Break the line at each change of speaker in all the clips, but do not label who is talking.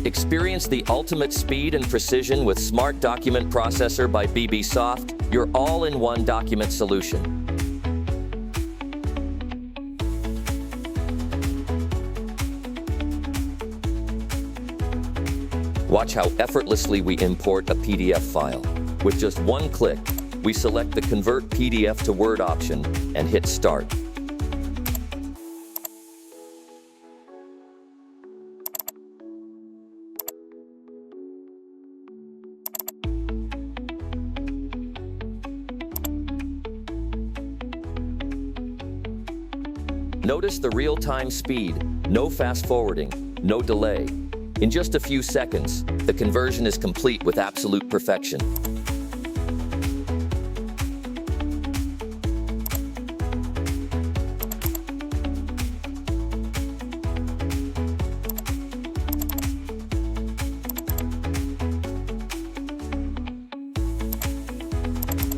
Experience the ultimate speed and precision with Smart Document Processor by bbsoft, your all-in-one document solution. Watch how effortlessly we import a PDF file. With just one click, we select the Convert PDF to Word option and hit Start. Notice the real-time speed, no fast-forwarding, no delay. In just a few seconds, the conversion is complete with absolute perfection.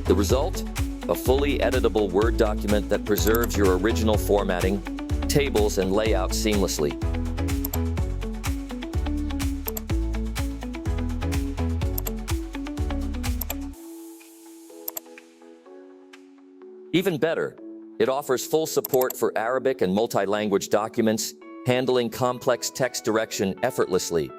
The result? A fully editable Word document that preserves your original formatting, tables, and layout seamlessly. Even better, it offers full support for Arabic and multi-language documents, handling complex text direction effortlessly.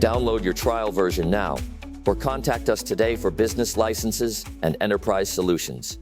Download your trial version now, or contact us today for business licenses and enterprise solutions.